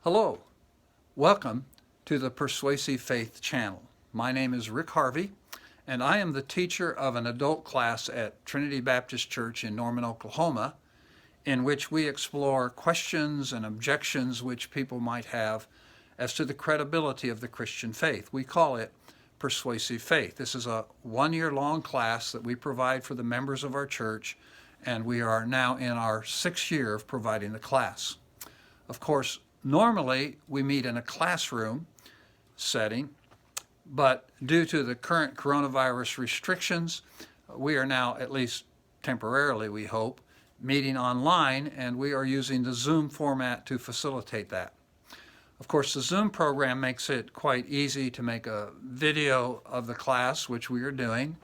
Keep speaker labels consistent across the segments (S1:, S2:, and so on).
S1: Hello, welcome to the Persuasive Faith channel. My name is Rick Harvey, and I am the teacher of an adult class at Trinity Baptist Church in Norman, Oklahoma, in which we explore questions and objections which people might have as to the credibility of the Christian faith. We call it Persuasive Faith. This is a one-year-long class that we provide for the members of our church, and we are now in our 6th year of providing the class. Of course, normally we meet in a classroom setting, but due to the current coronavirus restrictions, we are now, at least temporarily, we hope, meeting online, and we are using the Zoom format to facilitate that. Of course, the Zoom program makes it quite easy to make a video of the class, which we are doing,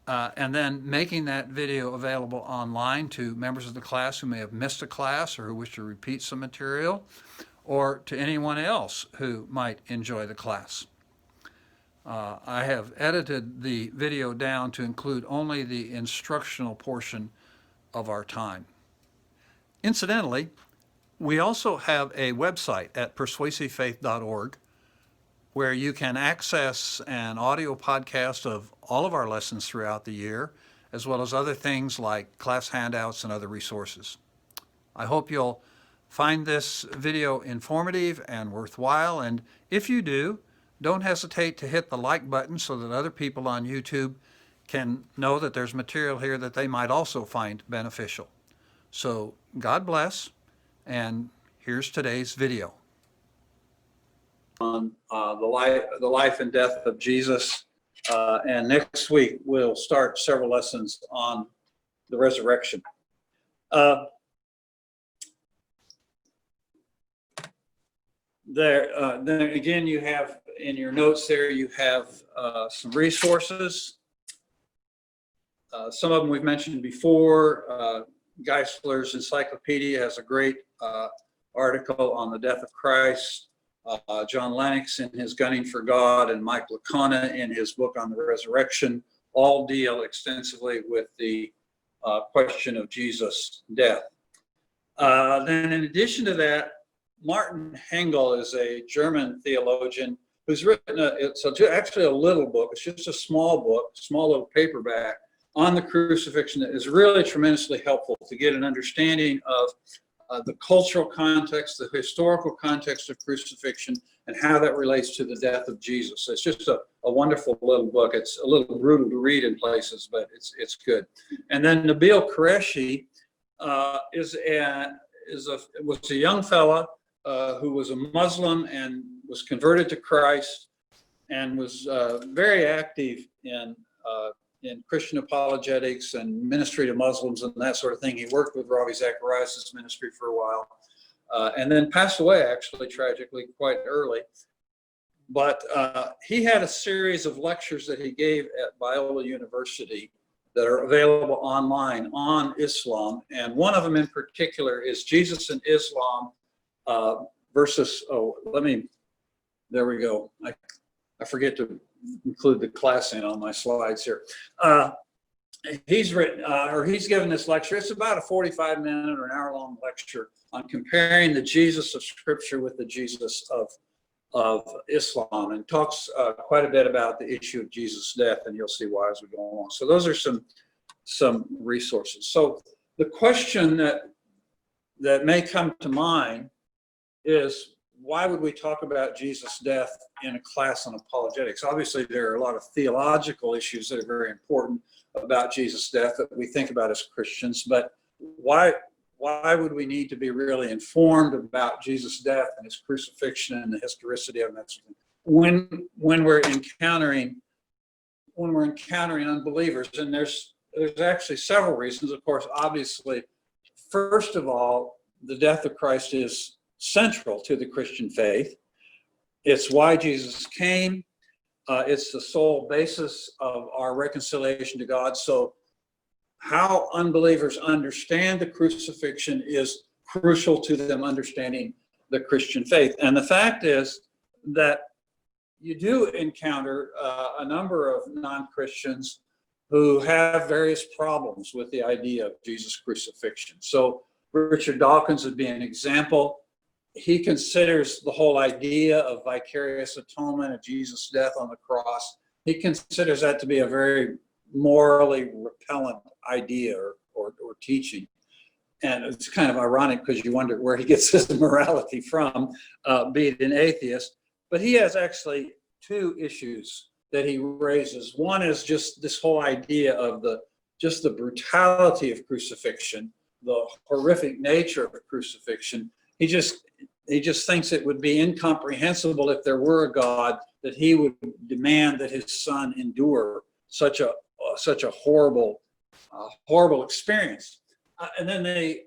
S1: and then making that video available online to members of the class who may have missed a class or who wish to repeat some material, or to anyone else who might enjoy the class. I have edited the video down to include only the instructional portion of our time. Incidentally, we also have a website at persuasivefaith.org where you can access an audio podcast of all of our lessons throughout the year, as well as other things like class handouts and other resources. I hope you'll find this video informative and worthwhile, and if you do, don't hesitate to hit the like button so that other people on YouTube can know that there's material here that they might also find beneficial. So God bless, and here's today's video. On the life and death of Jesus, and next week we'll start several lessons on the resurrection. Then again, you have in your notes there, you have some resources. Some of them we've mentioned before. Geisler's Encyclopedia has a great article on the death of Christ. John Lennox in his Gunning for God and Mike Licona in his book on the resurrection all deal extensively with the question of Jesus' death. Then in addition to that, Martin Hengel is a German theologian who's written actually a little book. It's just a small book, small little paperback on the crucifixion that is really tremendously helpful to get an understanding of the cultural context, the historical context of crucifixion, and how that relates to the death of Jesus. So it's just a wonderful little book. It's a little brutal to read in places, but it's good. And then Nabil Qureshi was a young fella who was a Muslim and was converted to Christ and was very active in Christian apologetics and ministry to Muslims and that sort of thing. He worked with Ravi Zacharias' ministry for a while, and then passed away, actually, tragically, quite early. But he had a series of lectures that he gave at Biola University that are available online on Islam, and one of them in particular is Jesus and Islam versus, there we go. I forget to include the class in on my slides here. He's given this lecture. It's about a 45-minute or an hour-long lecture on comparing the Jesus of Scripture with the Jesus of Islam, and talks quite a bit about the issue of Jesus' death, and you'll see why as we go along. So those are some resources. So the question that may come to mind is, why would we talk about Jesus' death in a class on apologetics? Obviously, there are a lot of theological issues that are very important about Jesus' death that we think about as Christians, but why would we need to be really informed about Jesus' death and his crucifixion and the historicity of it when we're encountering unbelievers? And there's actually several reasons. Of course, obviously, first of all, the death of Christ is central to the Christian faith. It's why Jesus came. It's the sole basis of our reconciliation to God. So how unbelievers understand the crucifixion is crucial to them understanding the Christian faith. And the fact is that you do encounter a number of non-Christians who have various problems with the idea of Jesus' crucifixion. So Richard Dawkins would be an example. he considers the whole idea of vicarious atonement, of Jesus' death on the cross, he considers that to be a very morally repellent idea or teaching. And it's kind of ironic because you wonder where he gets his morality from, being an atheist. But he has actually two issues that he raises. One is just this whole idea of the brutality of crucifixion, the horrific nature of crucifixion. He just thinks it would be incomprehensible if there were a God that he would demand that his son endure such a horrible experience. And then the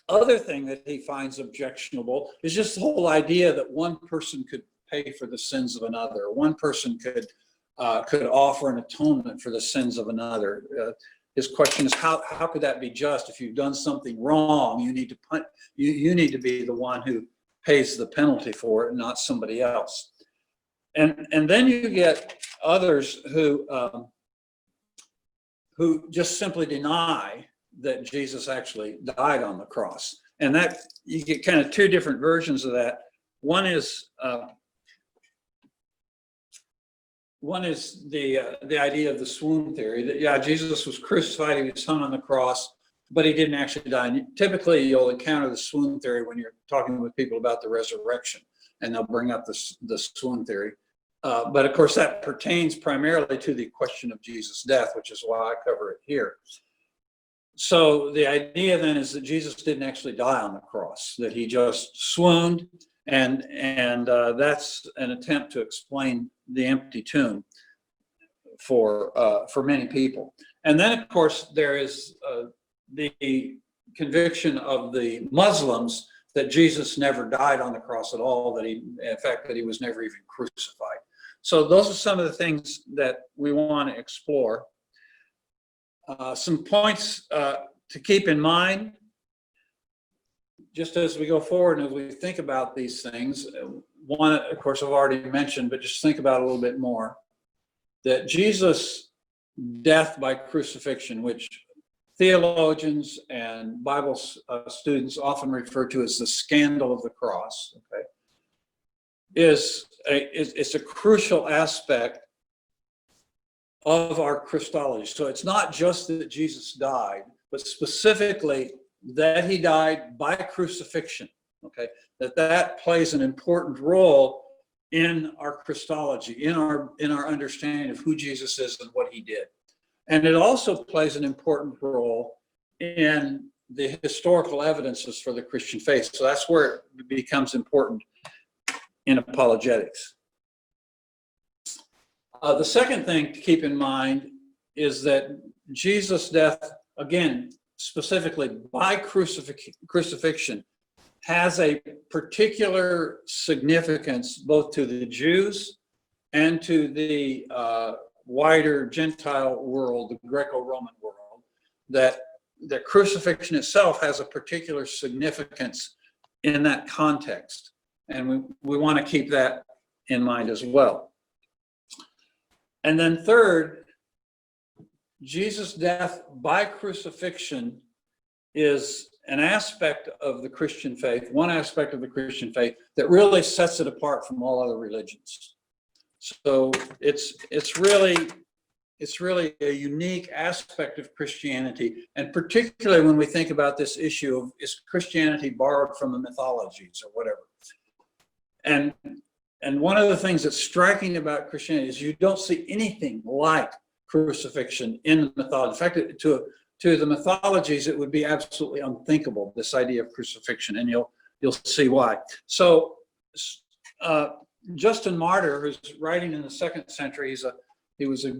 S1: other thing that he finds objectionable is just the whole idea that one person could pay for the sins of another. One person could offer an atonement for the sins of another. His question is, how could that be just? If you've done something wrong, you need to be the one who pays the penalty for it, and not somebody else. And then you get others who just simply deny that Jesus actually died on the cross. And that you get kind of two different versions of that. One is the idea of the swoon theory, that Jesus was crucified, he was hung on the cross, but he didn't actually die. And typically you'll encounter the swoon theory when you're talking with people about the resurrection, and they'll bring up the swoon theory. But of course that pertains primarily to the question of Jesus' death, which is why I cover it here. So the idea then is that Jesus didn't actually die on the cross, that he just swooned, and that's an attempt to explain the empty tomb for many people. And then of course there is the conviction of the Muslims that Jesus never died on the cross at all, that he was never even crucified. So those are some of the things that we want to explore. Some points to keep in mind, just as we go forward and as we think about these things. One, of course, I've already mentioned, but just think about it a little bit more, that Jesus' death by crucifixion, which theologians and Bible students often refer to as the scandal of the cross, okay, it's a crucial aspect of our Christology. So it's not just that Jesus died, but specifically that he died by crucifixion, okay? That plays an important role in our Christology, in our understanding of who Jesus is and what he did. And it also plays an important role in the historical evidences for the Christian faith. So that's where it becomes important in apologetics. The second thing to keep in mind is that Jesus' death, again, specifically by crucifixion, has a particular significance both to the Jews and to the wider Gentile world, the Greco-Roman world, that the crucifixion itself has a particular significance in that context. And we want to keep that in mind as well. And then third, Jesus' death by crucifixion is an aspect of the Christian faith, one aspect of the Christian faith that really sets it apart from all other religions. So it's really a unique aspect of Christianity, and particularly when we think about this issue of, is Christianity borrowed from the mythologies or whatever? And one of the things that's striking about Christianity is you don't see anything like crucifixion in the mythology. In fact, to the mythologies, it would be absolutely unthinkable, this idea of crucifixion, and you'll see why. So Justin Martyr, who's writing in the 2nd century, he was a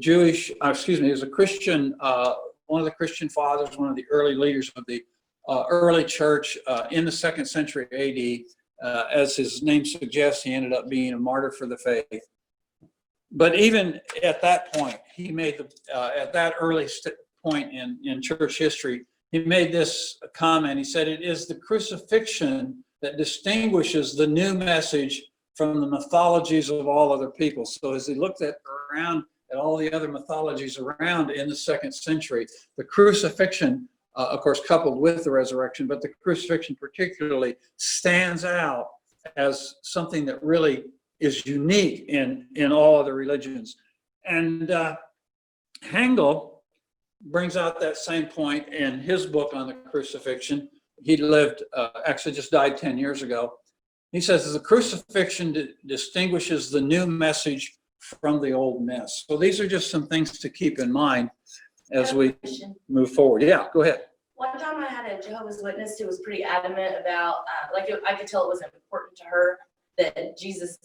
S1: Christian, one of the Christian fathers, one of the early leaders of the early church in the 2nd century AD. As his name suggests, he ended up being a martyr for the faith. But even at that point, he made at that early point in church history, he made this comment. He said, "It is the crucifixion that distinguishes the new message from the mythologies of all other people." So as he looked around at all the other mythologies around in the 2nd century, the crucifixion of course, coupled with the resurrection, but the crucifixion particularly stands out as something that really is unique in all other religions. And Hengel brings out that same point in his book on the crucifixion. He lived, actually just died 10 years ago. He says the crucifixion distinguishes the new message from the old mess. So these are just some things to keep in mind as we move forward. Yeah, go ahead.
S2: One time I had a Jehovah's Witness who was pretty adamant about, I could tell it was important to her that Jesus,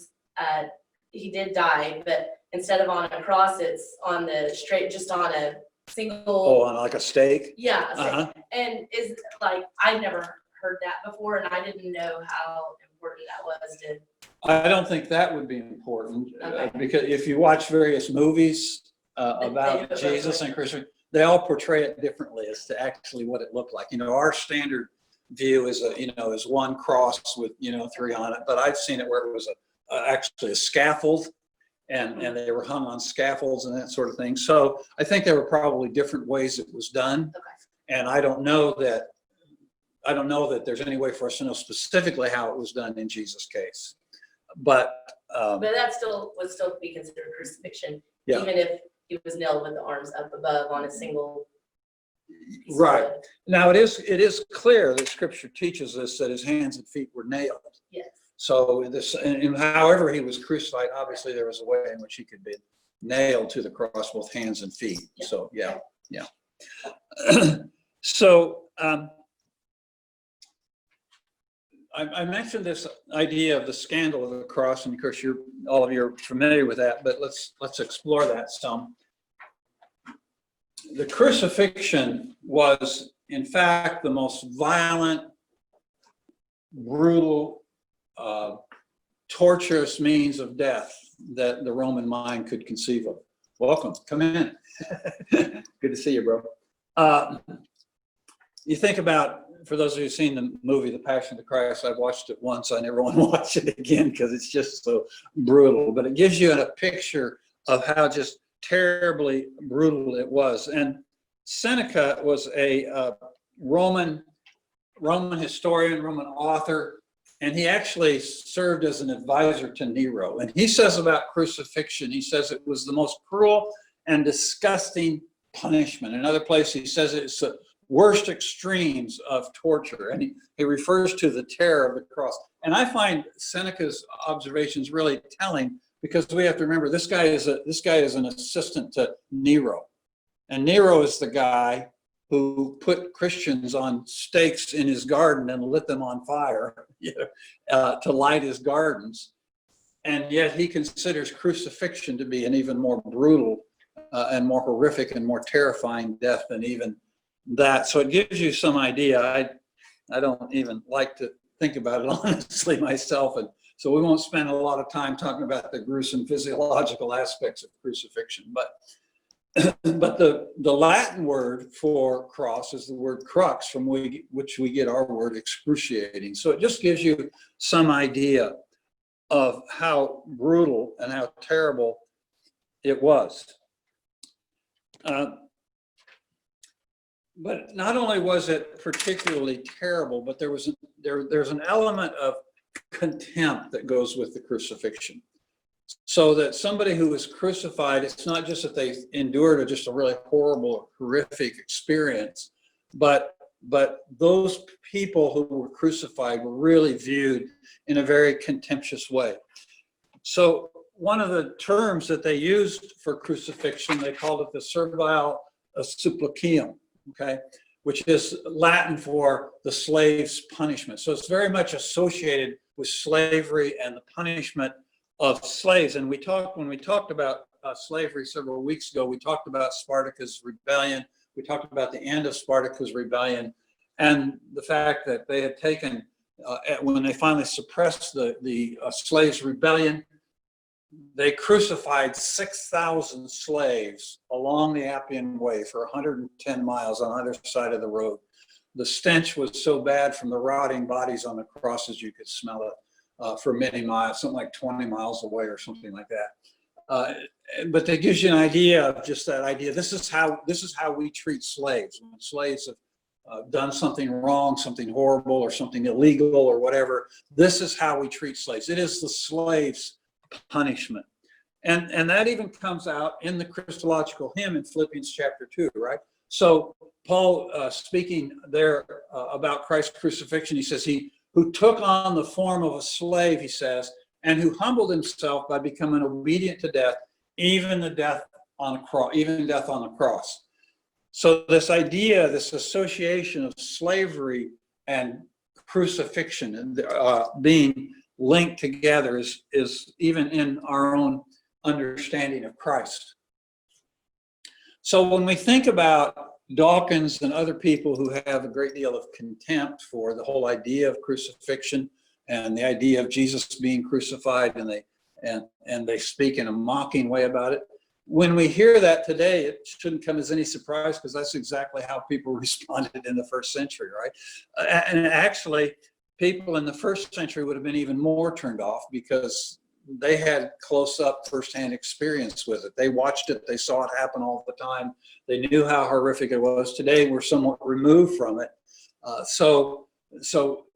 S2: he did die, but instead of on a cross, it's on the straight, just on a single.
S1: Oh, on like a stake?
S2: Yeah.
S1: Uh-huh.
S2: And is like, I've never heard that before, and I didn't know how important that was to.
S1: I don't think that would be important,
S2: Okay.
S1: because if you watch various movies about Jesus and crucifixion, they all portray it differently as to actually what it looked like. Our standard view is is one cross with 3 on it, but I've seen it where it was actually a scaffold, and they were hung on scaffolds and that sort of thing. So I think there were probably different ways it was done, and I don't know that there's any way for us to know specifically how it was done in Jesus' case. But
S2: that would still be considered crucifixion,
S1: yeah.
S2: Even if he was nailed with the arms up above on a single piece
S1: Right.
S2: of wood.
S1: Now it is clear that Scripture teaches us that his hands and feet were nailed.
S2: Yes.
S1: So and however he was crucified, obviously there was a way in which he could be nailed to the cross, both hands and feet.
S2: Yeah.
S1: So yeah. So I mentioned this idea of the scandal of the cross, and of course all of you are familiar with that, but let's explore that some. The crucifixion was, in fact, the most violent, brutal, torturous means of death that the Roman mind could conceive of. Welcome, come in. Good to see you, bro. You think about, for those of you who've seen the movie, The Passion of the Christ, I've watched it once. I never want to watch it again because it's just so brutal. But it gives you a picture of how just terribly brutal it was. And Seneca was a Roman historian, Roman author, and he actually served as an advisor to Nero. And he says about crucifixion, he says it was the most cruel and disgusting punishment. Another place he says it's the worst extremes of torture, and he refers to the terror of the cross. And I find Seneca's observations really telling, because we have to remember this guy is an assistant to Nero, and Nero is the guy who put Christians on stakes in his garden and lit them on fire to light his gardens, and yet he considers crucifixion to be an even more brutal and more horrific and more terrifying death than even that. So it gives you some idea. I don't even like to think about it honestly myself, and so we won't spend a lot of time talking about the gruesome physiological aspects of crucifixion. But the Latin word for cross is the word crux, from which we get our word excruciating. So it just gives you some idea of how brutal and how terrible it was. But not only was it particularly terrible, but there's an element of contempt that goes with the crucifixion. So that somebody who was crucified, it's not just that they endured just a really horrible, horrific experience, but those people who were crucified were really viewed in a very contemptuous way. So one of the terms that they used for crucifixion, they called it the servile supplicium. Okay, which is Latin for the slave's punishment. So it's very much associated with slavery and the punishment of slaves. And when we talked about slavery several weeks ago, we talked about Spartacus' rebellion. We talked about the end of Spartacus' rebellion and the fact that they had taken, when they finally suppressed the slaves' rebellion, they crucified 6,000 slaves along the Appian Way for 110 miles on either side of the road. The stench was so bad from the rotting bodies on the crosses, you could smell it for many miles, something like 20 miles away or something like that. But that gives you an idea of just that idea. This is how we treat slaves. When slaves done something wrong, something horrible, or something illegal, or whatever. This is how we treat slaves. It is the slave's punishment. And that even comes out in the Christological hymn in Philippians chapter 2, right? So Paul, speaking there about Christ's crucifixion, he says, he who took on the form of a slave, he says, and who humbled himself by becoming obedient to death, even death on the cross. So this idea, this association of slavery and crucifixion and being linked together is even in our own understanding of Christ. So when we think about Dawkins and other people who have a great deal of contempt for the whole idea of crucifixion and the idea of Jesus being crucified, and they speak in a mocking way about it, when we hear that today, it shouldn't come as any surprise, because that's exactly how people responded in the first century, right? And actually, people in the first century would have been even more turned off, because they had close-up firsthand experience with it. They watched it, they saw it happen all the time. They knew how horrific it was. Today, we're somewhat removed from it. So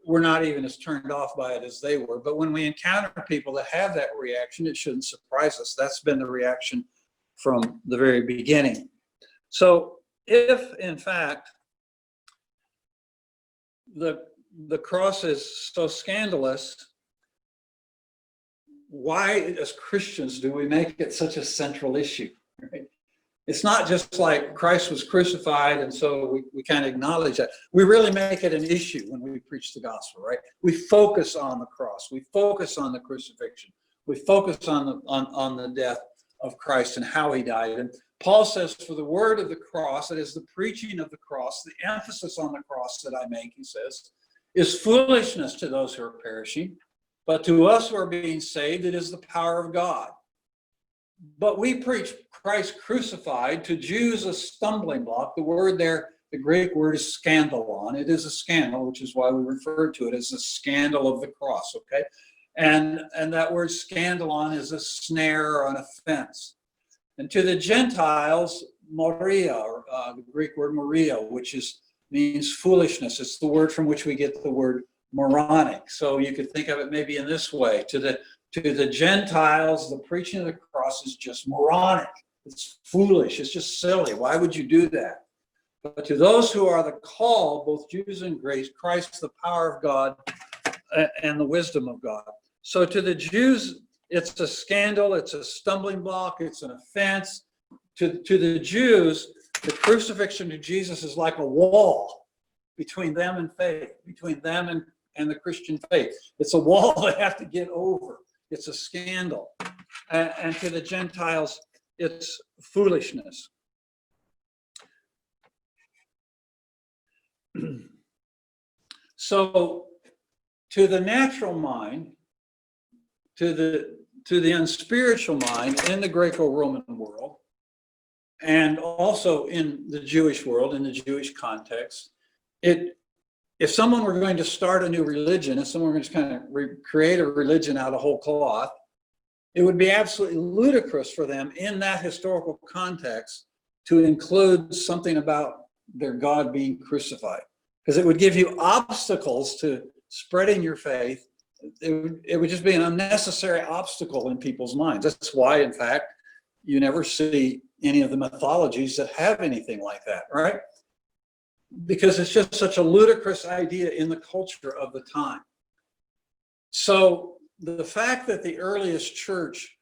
S1: we're not even as turned off by it as they were. But when we encounter people that have that reaction, it shouldn't surprise us. That's been the reaction from the very beginning. So if, in fact, the cross is so scandalous, why, as Christians, do we make it such a central issue? Right? It's not just like Christ was crucified, and so we kind of acknowledge that. We really make it an issue when we preach the gospel, right? We focus on the cross. We focus on the crucifixion. We focus on the death of Christ and how he died. And Paul says, for the word of the cross, that is the preaching of the cross, the emphasis on the cross that I make, he says, is foolishness to those who are perishing. But to us who are being saved, it is the power of God. But we preach Christ crucified, to Jews a stumbling block. The word there, the Greek word is scandalon. It is a scandal, which is why we refer to it as the scandal of the cross, okay? And that word scandalon is a snare or an offense. And to the Gentiles, moria, or the Greek word moria, which means foolishness. It's the word from which we get the word moronic. So you could think of it maybe in this way: to the Gentiles, the preaching of the cross is just moronic. It's foolish. It's just silly. Why would you do that? But to those who are the called, both Jews and Greeks, Christ, the power of God and the wisdom of God. So to the Jews, it's a scandal. It's a stumbling block. It's an offense. To the Jews, the crucifixion of Jesus is like a wall between them and faith, between them and the Christian faith. It's a wall they have to get over. It's a scandal. And to the Gentiles, it's foolishness. So to the natural mind, to the unspiritual mind in the Greco-Roman world, and also in the Jewish world, in the Jewish context, if someone were going to start a new religion, if someone were going to kind of create a religion out of whole cloth, it would be absolutely ludicrous for them in that historical context to include something about their God being crucified, because it would give you obstacles to spreading your faith. It would just be an unnecessary obstacle in people's minds. That's why, in fact, you never see any of the mythologies that have anything like that, right? Because it's just such a ludicrous idea in the culture of the time. So the fact that the earliest church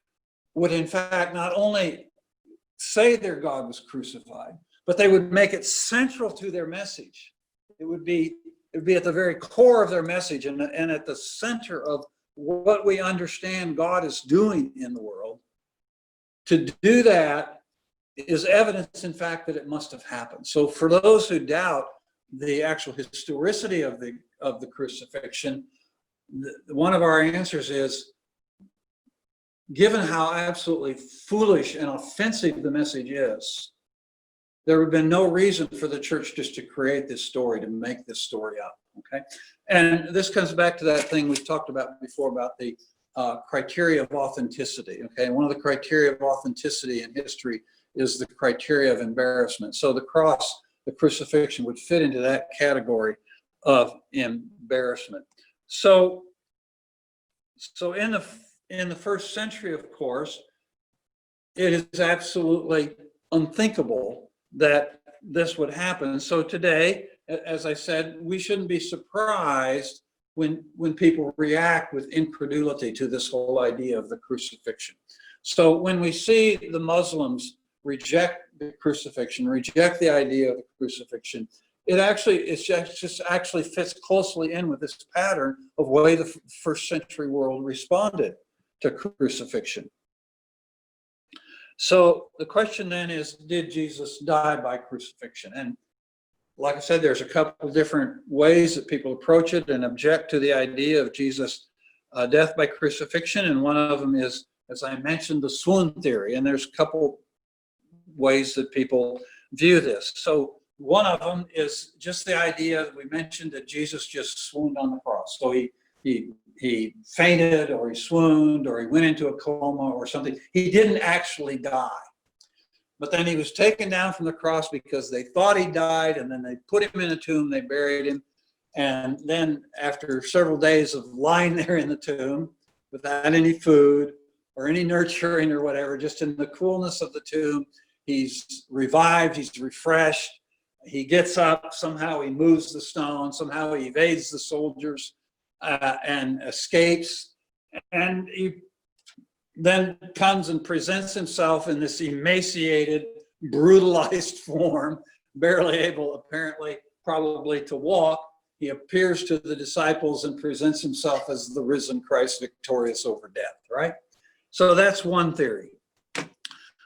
S1: would, in fact, not only say their God was crucified, but they would make it central to their message. It would be at the very core of their message and at the center of what we understand God is doing in the world. To do that is evidence, in fact, that it must have happened. So for those who doubt the actual historicity of the crucifixion, one of our answers is, given how absolutely foolish and offensive the message is, there would have been no reason for the church just to create this story, to make this story up, okay? And this comes back to that thing we've talked about before about the criteria of authenticity, okay? One of the criteria of authenticity in history is the criteria of embarrassment. So the cross the crucifixion would fit into that category of embarrassment. So in the first century, of course, it is absolutely unthinkable that this would happen. So today, as I said, we shouldn't be surprised when people react with incredulity to this whole idea of the crucifixion. So when we see the Muslims reject the crucifixion, reject the idea of the crucifixion, it just actually fits closely in with this pattern of way the first century world responded to crucifixion. So the question then is, did Jesus die by crucifixion? And like I said, there's a couple different ways that people approach it and object to the idea of Jesus' death by crucifixion. And one of them is, as I mentioned, the swoon theory. And there's a couple ways that people view this. So one of them is just the idea that we mentioned that Jesus just swooned on the cross. So he fainted, or he swooned, or he went into a coma or something. He didn't actually die. But then he was taken down from the cross because they thought he died, and then they put him in a tomb, they buried him. And then after several days of lying there in the tomb without any food or any nurturing or whatever, just in the coolness of the tomb, he's revived, he's refreshed. He gets up, somehow he moves the stone, somehow he evades the soldiers and escapes. And he then comes and presents himself in this emaciated, brutalized form, barely able, apparently, probably to walk. He appears to the disciples and presents himself as the risen Christ, victorious over death, right? So that's one theory.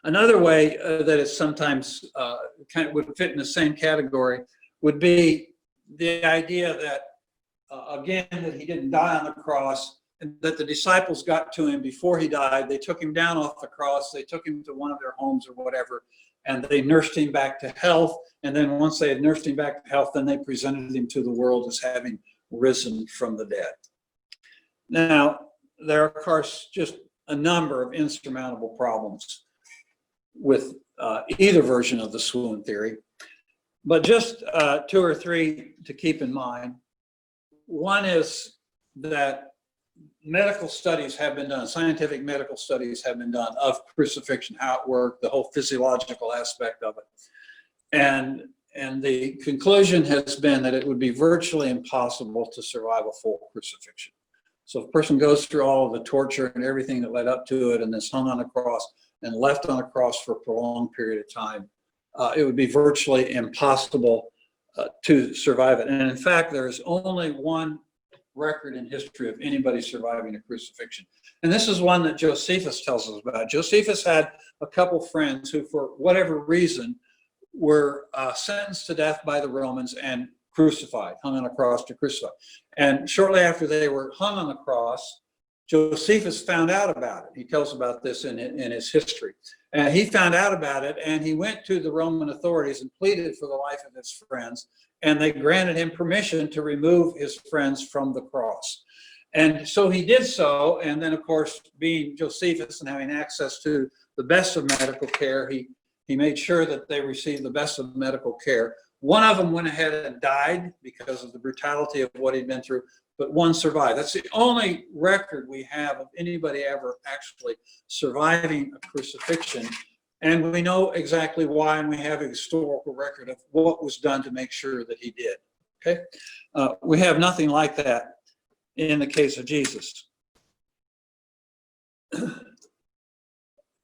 S1: Another way that is sometimes kind of would fit in the same category would be the idea that, again, that he didn't die on the cross, and that the disciples got to him before he died. They took him down off the cross, they took him to one of their homes or whatever, and they nursed him back to health. And then once they had nursed him back to health, then they presented him to the world as having risen from the dead. Now, there are, of course, just a number of insurmountable problems with either version of the swoon theory, but just two or three to keep in mind. One is that medical studies have been done, scientific medical studies have been done of crucifixion, how it worked, the whole physiological aspect of it. And the conclusion has been that it would be virtually impossible to survive a full crucifixion. So if a person goes through all of the torture and everything that led up to it and is hung on a cross and left on a cross for a prolonged period of time, it would be virtually impossible to survive it. And in fact, there is only one record in history of anybody surviving a crucifixion. And this is one that Josephus tells us about. Josephus had a couple friends who, for whatever reason, were sentenced to death by the Romans and crucified, hung on a cross to crucify. And shortly after they were hung on the cross, Josephus found out about it. He tells about this in his history. And he found out about it, and he went to the Roman authorities and pleaded for the life of his friends. And they granted him permission to remove his friends from the cross. And so he did so. And then, of course, being Josephus and having access to the best of medical care, he made sure that they received the best of medical care. One of them went ahead and died because of the brutality of what he'd been through, but one survived. That's the only record we have of anybody ever actually surviving a crucifixion. And we know exactly why, and we have a historical record of what was done to make sure that he did. Okay, we have nothing like that in the case of Jesus.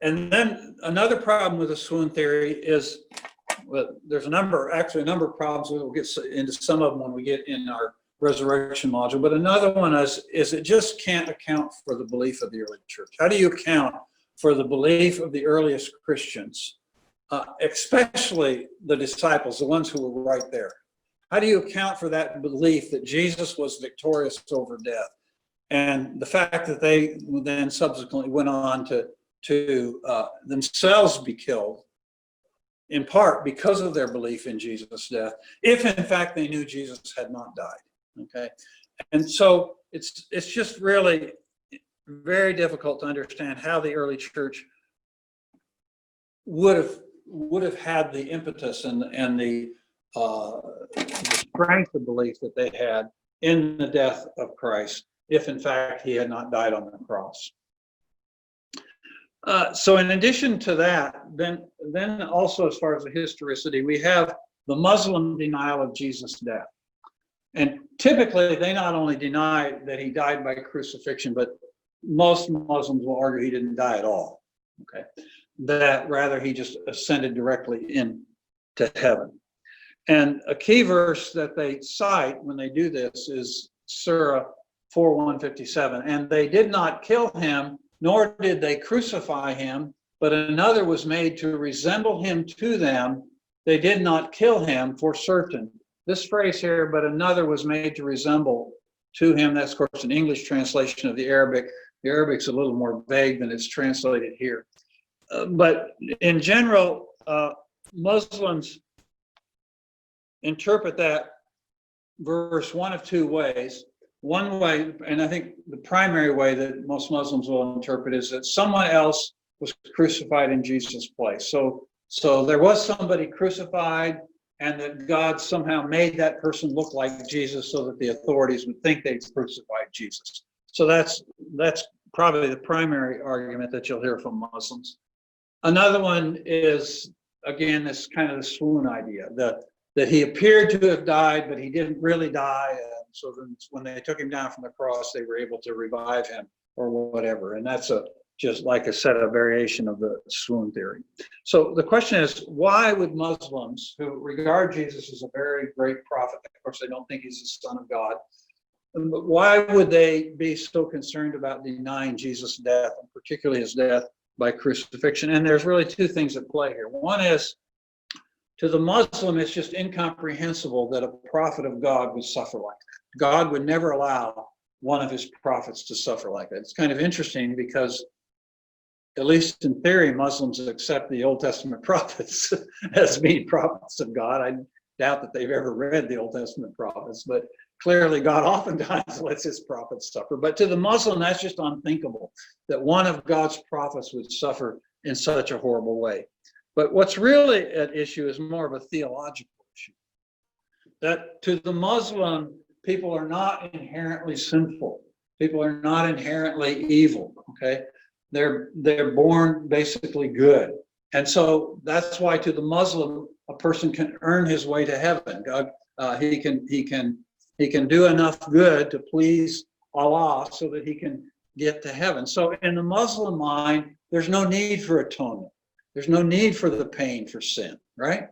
S1: And then another problem with the swoon theory is, well, there's a number of problems. We'll get into some of them when we get in our resurrection module. But another one is it just can't account for the belief of the early church. How do you account for the belief of the earliest Christians, especially the disciples, the ones who were right there? How do you account for that belief that Jesus was victorious over death, and the fact that they then subsequently went on to themselves be killed, in part because of their belief in Jesus' death, if in fact they knew Jesus had not died? Okay, and so it's just really very difficult to understand how the early church would have had the impetus and the the strength of belief that they had in the death of Christ, if in fact he had not died on the cross. So in addition to that, then also as far as the historicity, we have the Muslim denial of Jesus' death. And typically they not only deny that he died by crucifixion, but most Muslims will argue he didn't die at all. Okay, that rather he just ascended directly into heaven. And a key verse that they cite when they do this is Surah 4:157. And they did not kill him, nor did they crucify him, but another was made to resemble him to them. They did not kill him for certain. This phrase here, but another was made to resemble to him. That's, of course, an English translation of the Arabic. The Arabic's a little more vague than it's translated here. But in general, Muslims interpret that verse one of two ways. One way, and I think the primary way that most Muslims will interpret, is that someone else was crucified in Jesus' place. So there was somebody crucified, and that God somehow made that person look like Jesus so that the authorities would think they'd crucified Jesus. So that's probably the primary argument that you'll hear from Muslims. Another one is, again, this kind of the swoon idea, that he appeared to have died, but he didn't really die. So then when they took him down from the cross, they were able to revive him or whatever. And that's just like I said, a variation of the swoon theory. So the question is, why would Muslims who regard Jesus as a very great prophet, of course they don't think he's the Son of God, but why would they be so concerned about denying Jesus' death, and particularly his death by crucifixion? And there's really two things at play here. One is, to the Muslim, it's just incomprehensible that a prophet of God would suffer like that. God would never allow one of his prophets to suffer like that. It's kind of interesting because, at least in theory, Muslims accept the Old Testament prophets as being prophets of God. I doubt that they've ever read the Old Testament prophets, but clearly God oftentimes lets his prophets suffer. But to the Muslim, that's just unthinkable, that one of God's prophets would suffer in such a horrible way. But what's really at issue is more of a theological issue. That to the Muslim, people are not inherently sinful. People are not inherently evil, okay? They're born basically good. And so that's why to the Muslim, a person can earn his way to heaven. God, he can do enough good to please Allah so that he can get to heaven. So in the Muslim mind, there's no need for atonement. There's no need for the pain for sin, right?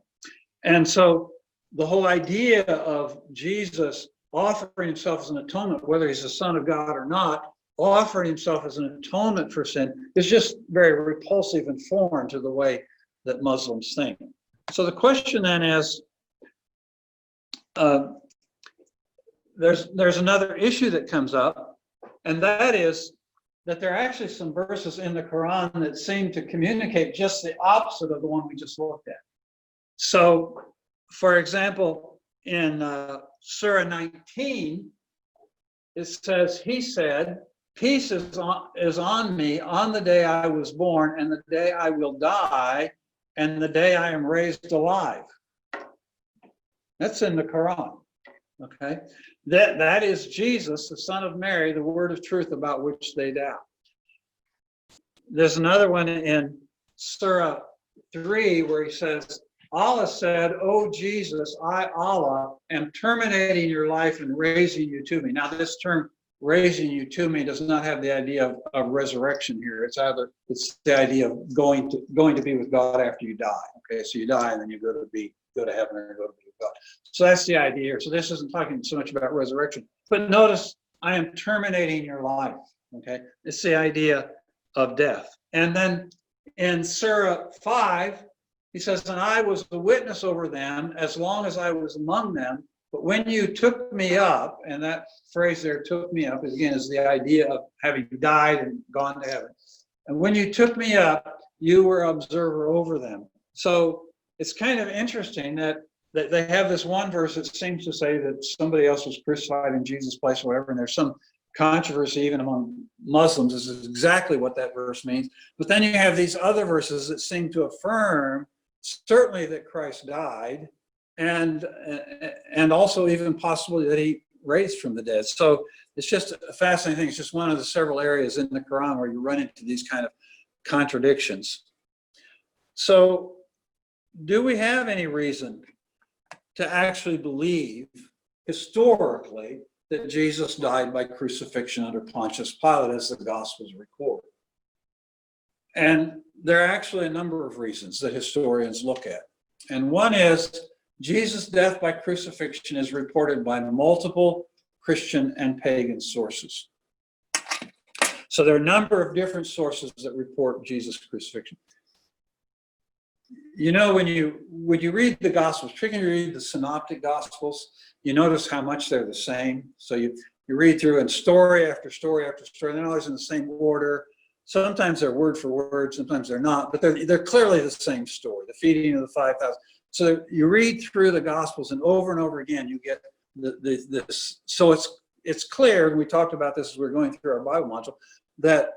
S1: And so the whole idea of Jesus offering himself as an atonement, whether he's the Son of God or not, offering himself as an atonement for sin is just very repulsive and foreign to the way that Muslims think. So the question then is, there's another issue that comes up, and that is that there are actually some verses in the Quran that seem to communicate just the opposite of the one we just looked at. So, for example, in Surah 19, it says, he said, peace is on me on the day I was born, and the day I will die, and the day I am raised alive. That's in the Quran, okay? That is Jesus, the Son of Mary, the word of truth about which they doubt. There's another one in Surah 3 where he says, Allah said, "O Jesus, I, Allah, am terminating your life and raising you to me." Now, this term raising you to me does not have the idea of resurrection here. It's the idea of going to be with God after you die. Okay, so you die and then you go to heaven or go to be with God. So that's the idea here. So this isn't talking so much about resurrection. But notice, I am terminating your life. Okay, it's the idea of death. And then in Surah 5, he says, "And I was the witness over them as long as I was among them. But when you took me up," and that phrase there, "took me up," again is the idea of having died and gone to heaven. "And when you took me up, you were observer over them." So it's kind of interesting that they have this one verse that seems to say that somebody else was crucified in Jesus' place or whatever, and there's some controversy even among Muslims. This is exactly what that verse means. But then you have these other verses that seem to affirm certainly that Christ died, and also even possibly that he raised from the dead. So it's just a fascinating thing. It's just one of the several areas in the Quran where you run into these kind of contradictions. So do we have any reason to actually believe historically that Jesus died by crucifixion under Pontius Pilate as the Gospels record? And there are actually a number of reasons that historians look at. And one is Jesus' death by crucifixion is reported by multiple Christian and pagan sources. So there are a number of different sources that report Jesus' crucifixion. You know, when you read the Gospels, particularly read the Synoptic Gospels, you notice how much they're the same. So you read through and story after story after story, they're always in the same order. Sometimes they're word for word, sometimes they're not, but they're clearly the same story, the feeding of the 5,000. So you read through the Gospels and over again, you get this. So it's clear, and we talked about this as we we're going through our Bible module, that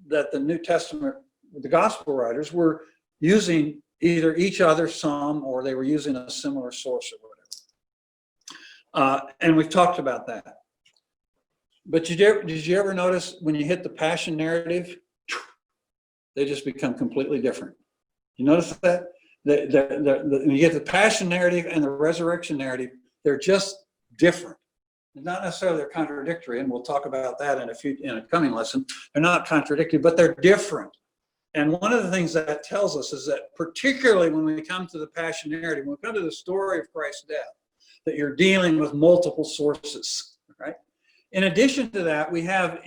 S1: the New Testament, the Gospel writers were using either each other some, or they were using a similar source or whatever. And we've talked about that. But did you ever notice when you hit the Passion narrative, they just become completely different? You notice that? When you get the Passion narrative and the resurrection narrative, they're just different. Not necessarily they're contradictory, and we'll talk about that in a coming lesson. They're not contradictory, but they're different. And one of the things that tells us is that particularly when we come to the Passion narrative, when we come to the story of Christ's death, that you're dealing with multiple sources, right? In addition to that, we have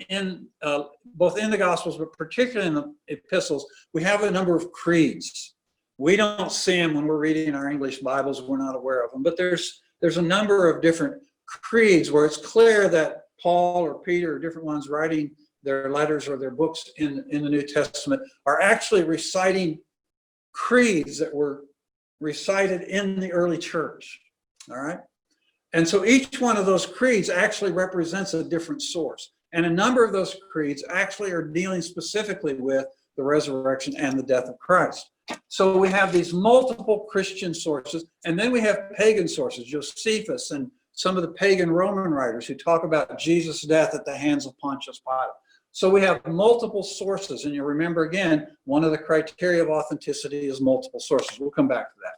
S1: both in the Gospels, but particularly in the epistles, we have a number of creeds. We don't see them when we're reading our English Bibles. We're not aware of them. But there's a number of different creeds where it's clear that Paul or Peter or different ones writing their letters or their books in the New Testament are actually reciting creeds that were recited in the early church. All right? And so each one of those creeds actually represents a different source. And a number of those creeds actually are dealing specifically with the resurrection and the death of Christ. So we have these multiple Christian sources, and then we have pagan sources, Josephus and some of the pagan Roman writers who talk about Jesus' death at the hands of Pontius Pilate. So we have multiple sources, and you remember again, one of the criteria of authenticity is multiple sources. We'll come back to that.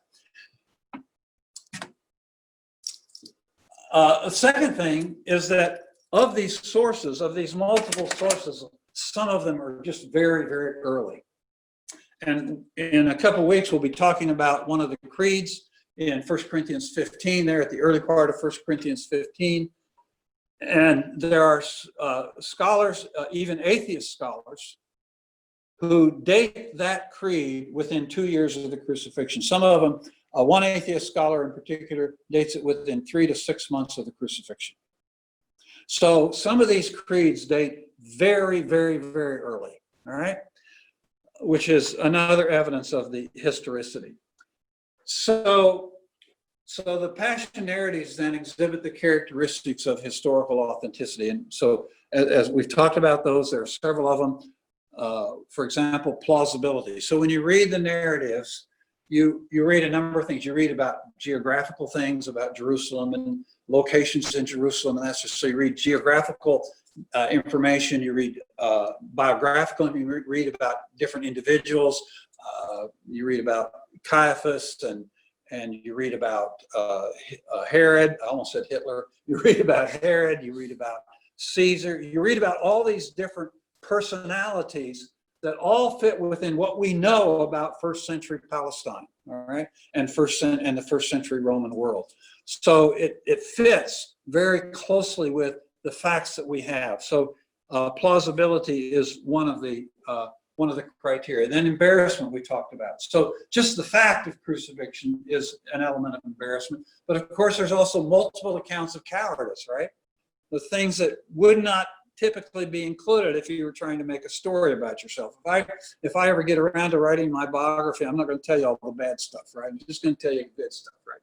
S1: The second thing is that of these sources, of these multiple sources, some of them are just very, very early. And in a couple of weeks, we'll be talking about one of the creeds in 1 Corinthians 15, there at the early part of 1 Corinthians 15. And there are scholars, even atheist scholars, who date that creed within 2 years of the crucifixion. Some of them, one atheist scholar in particular, dates it within 3 to 6 months of the crucifixion. So some of these creeds date very, very, very early, all right? Which is another evidence of the historicity. So the Passion narratives then exhibit the characteristics of historical authenticity. And so as we've talked about those, there are several of them. For example, plausibility. So when you read the narratives, you read a number of things. You read about geographical things, about Jerusalem and locations in Jerusalem, and that's just, so you read geographical information, you read biographical, you read about different individuals, you read about Caiaphas, and you read about Herod. I almost said Hitler. You read about Herod, you read about Caesar, you read about all these different personalities that all fit within what we know about first century Palestine, all right, and the first century Roman world. So it fits very closely with the facts that we have. So plausibility is one of the criteria. Then embarrassment we talked about. So just the fact of crucifixion is an element of embarrassment. But of course, there's also multiple accounts of cowardice, right? The things that would not typically be included if you were trying to make a story about yourself. If I ever get around to writing my biography, I'm not going to tell you all the bad stuff, right? I'm just going to tell you the good stuff, right?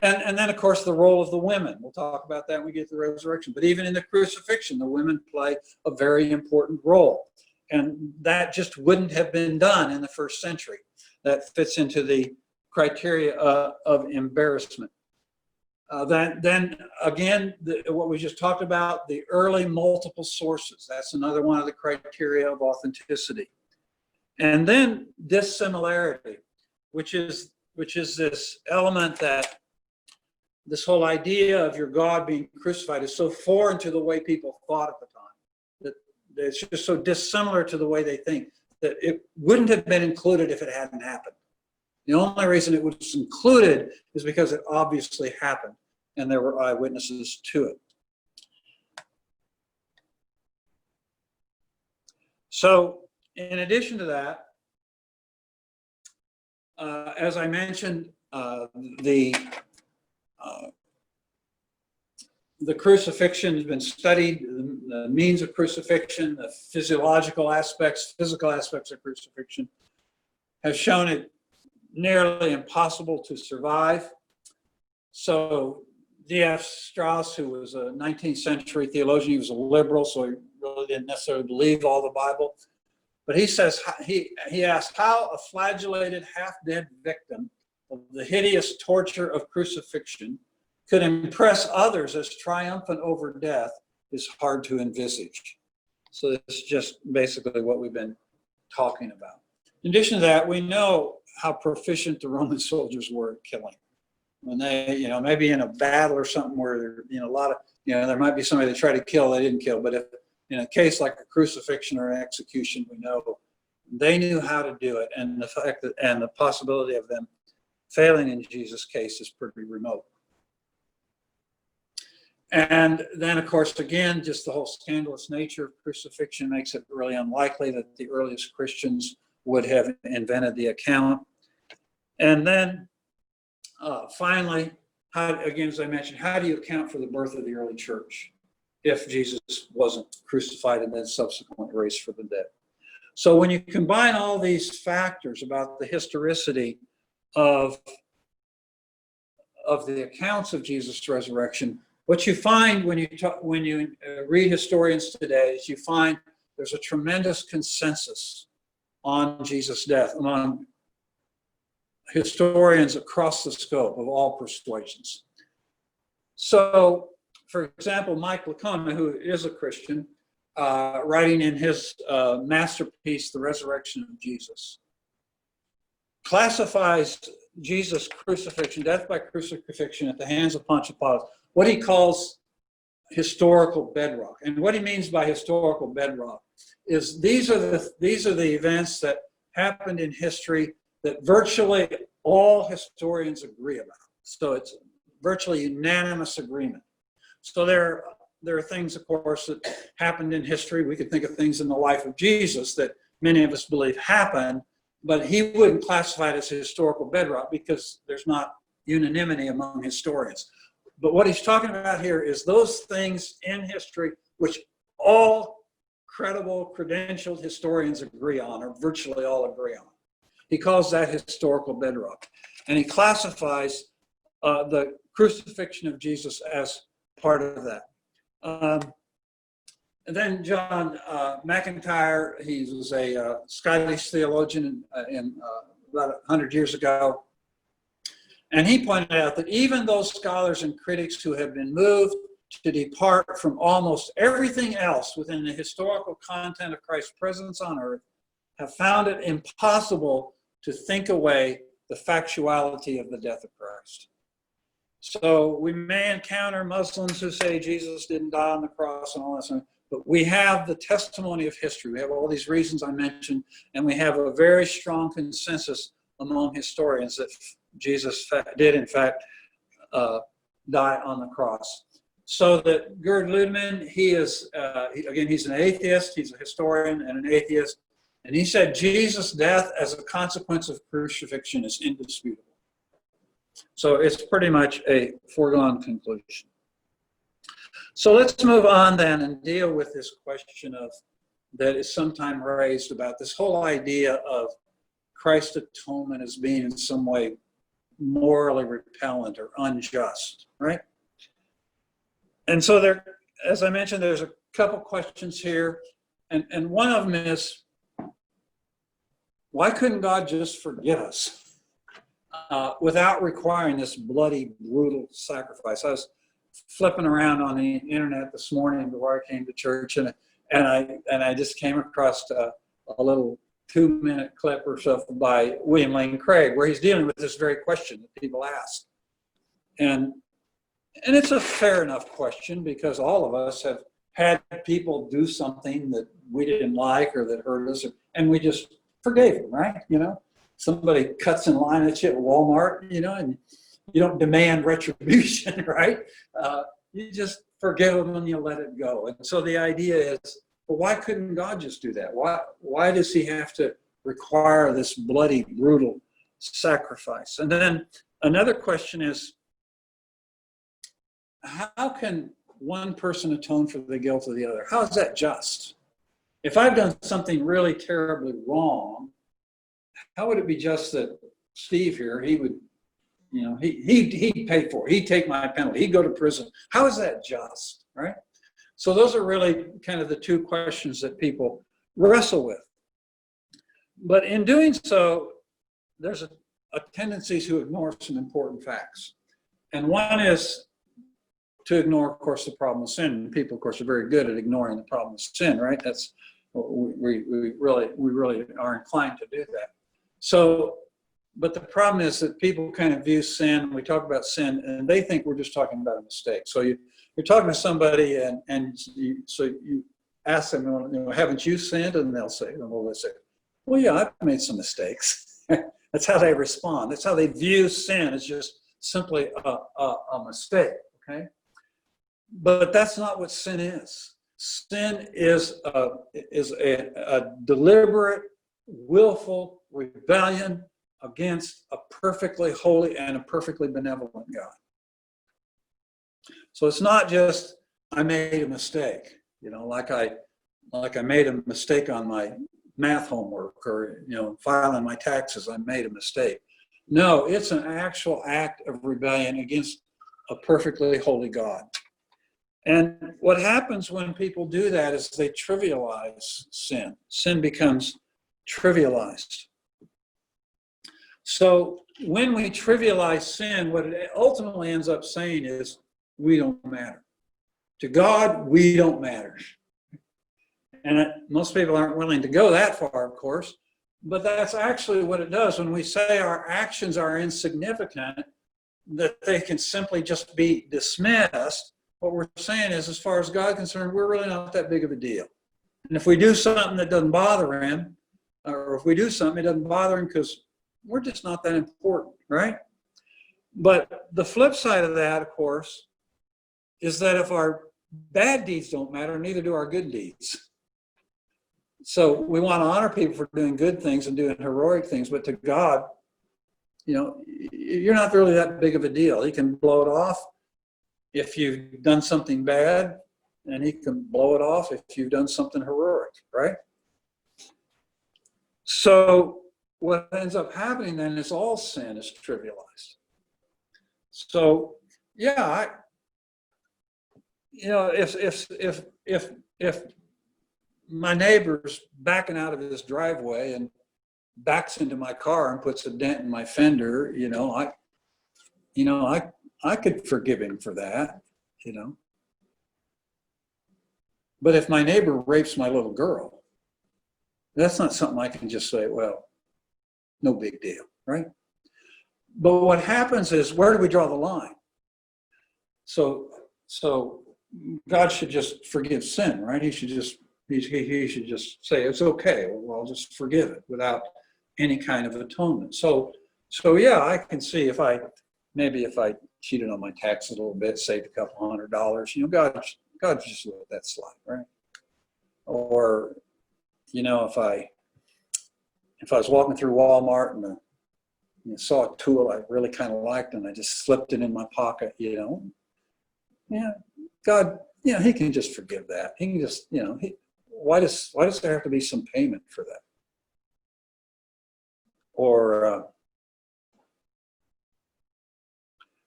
S1: And then, of course, the role of the women. We'll talk about that when we get to the resurrection. But even in the crucifixion, the women play a very important role. And that just wouldn't have been done in the first century. That fits into the criteria of embarrassment. Then again, what we just talked about, the early multiple sources. That's another one of the criteria of authenticity. And then dissimilarity, which is this element that this whole idea of your God being crucified is so foreign to the way people thought at the time, that it's just so dissimilar to the way they think, that it wouldn't have been included if it hadn't happened. The only reason it was included is because it obviously happened, and there were eyewitnesses to it. So, in addition to that, as I mentioned, the crucifixion has been studied, the means of crucifixion, the physical aspects of crucifixion have shown it nearly impossible to survive. So D.F. Strauss, who was a 19th century theologian, he was a liberal, so he really didn't necessarily believe all the Bible. But he says, he asked how a flagellated, half-dead victim of the hideous torture of crucifixion could impress others as triumphant over death is hard to envisage. So this is just basically what we've been talking about. In addition to that, we know how proficient the Roman soldiers were at killing. When they, maybe in a battle or something where, a lot of, there might be somebody they try to kill, they didn't kill. But if in a case like a crucifixion or an execution, we know they knew how to do it. And the fact that, and the possibility of them failing in Jesus' case is pretty remote. And then, of course, again, just the whole scandalous nature of crucifixion makes it really unlikely that the earliest Christians would have invented the account. And then finally, again, as I mentioned, how do you account for the birth of the early church if Jesus wasn't crucified and then subsequently raised from the dead? So when you combine all these factors about the historicity of the accounts of Jesus' resurrection, what you find when you read historians today is you find there's a tremendous consensus on Jesus' death among historians across the scope of all persuasions. So, for example, Mike Licona, who is a Christian, writing in his masterpiece, The Resurrection of Jesus, classifies Jesus' crucifixion, death by crucifixion at the hands of Pontius Pilate, what he calls historical bedrock. And what he means by historical bedrock is these are the events that happened in history that virtually all historians agree about. So it's virtually unanimous agreement. So there are things, of course, that happened in history. We could think of things in the life of Jesus that many of us believe happened, but he wouldn't classify it as historical bedrock because there's not unanimity among historians. But what he's talking about here is those things in history which all credible, credentialed historians agree on, or virtually all agree on. He calls that historical bedrock. And he classifies the crucifixion of Jesus as part of that. And then John McIntyre, he was a Scottish theologian in about 100 years ago. And he pointed out that even those scholars and critics who have been moved to depart from almost everything else within the historical content of Christ's presence on earth have found it impossible to think away the factuality of the death of Christ. So we may encounter Muslims who say Jesus didn't die on the cross and all that stuff, but we have the testimony of history. We have all these reasons I mentioned, and we have a very strong consensus among historians that Jesus did, in fact, die on the cross. So that Gerd Ludemann, he is, again, he's an atheist, he's a historian and an atheist, and he said Jesus' death as a consequence of crucifixion is indisputable. So it's pretty much a foregone conclusion. So let's move on then and deal with this question that is sometimes raised about this whole idea of Christ's atonement as being in some way morally repellent or unjust, right? And so there, as I mentioned, there's a couple questions here. And one of them is, why couldn't God just forgive us? without requiring this bloody, brutal sacrifice. I was flipping around on the internet this morning before I came to church, and I just came across a little 2-minute clip or so by William Lane Craig, where he's dealing with this very question that people ask. And it's a fair enough question, because all of us have had people do something that we didn't like or that hurt us, and we just forgave them, right? You know, somebody cuts in line at you at Walmart, you know, and you don't demand retribution, right? You just forgive them and you let it go. And so the idea is, well, why couldn't God just do that? Why does he have to require this bloody, brutal sacrifice? And then another question is, how can one person atone for the guilt of the other? How is that just? If I've done something really terribly wrong, how would it be just that Steve here, he would, you know, he'd pay for it. He'd take my penalty. He'd go to prison. How is that just, right? So those are really kind of the two questions that people wrestle with. But in doing so, there's a tendency to ignore some important facts. And one is to ignore, of course, the problem of sin. And people, of course, are very good at ignoring the problem of sin, right? That's we really are inclined to do that. So, but the problem is that people kind of view sin. We talk about sin, and they think we're just talking about a mistake. So you're talking to somebody, and you ask them, you know, haven't you sinned? And they'll say, well, yeah, I've made some mistakes. That's how they respond. That's how they view sin, as just simply a mistake. Okay. But that's not what sin is. Sin is a deliberate, willful rebellion against a perfectly holy and a perfectly benevolent God. So it's not just, I made a mistake, you know, like I made a mistake on my math homework, or, you know, filing my taxes, I made a mistake. No, it's an actual act of rebellion against a perfectly holy God. And what happens when people do that is they trivialize sin. Sin becomes trivialized. So when we trivialize sin, what it ultimately ends up saying is, we don't matter. To God, we don't matter. And most people aren't willing to go that far, of course, but that's actually what it does. When we say our actions are insignificant, that they can simply just be dismissed, what we're saying is, as far as God is concerned, we're really not that big of a deal. And if we do something that doesn't bother him, or if we do something that doesn't bother him because we're just not that important, right? But the flip side of that, of course, is that if our bad deeds don't matter, neither do our good deeds. So we want to honor people for doing good things and doing heroic things, but to God, you know, you're not really that big of a deal. He can blow it off if you've done something bad, and he can blow it off if you've done something heroic, right? So what ends up happening then is all sin is trivialized. So yeah, you know, if my neighbor's backing out of his driveway and backs into my car and puts a dent in my fender, I could forgive him for that, you know. But if my neighbor rapes my little girl, that's not something I can just say, well, no big deal, right? But what happens is, where do we draw the line? So God should just forgive sin, right? He should just say, it's okay, well, I'll just forgive it without any kind of atonement. So yeah, I can see if I cheated on my tax a little bit, saved a couple $100, you know, God just let that slide, right? Or, you know, if I was walking through Walmart and saw a tool I really kind of liked and I just slipped it in my pocket, you know, yeah, God, you know, he can just forgive that. He can just, you know, why does there have to be some payment for that? Or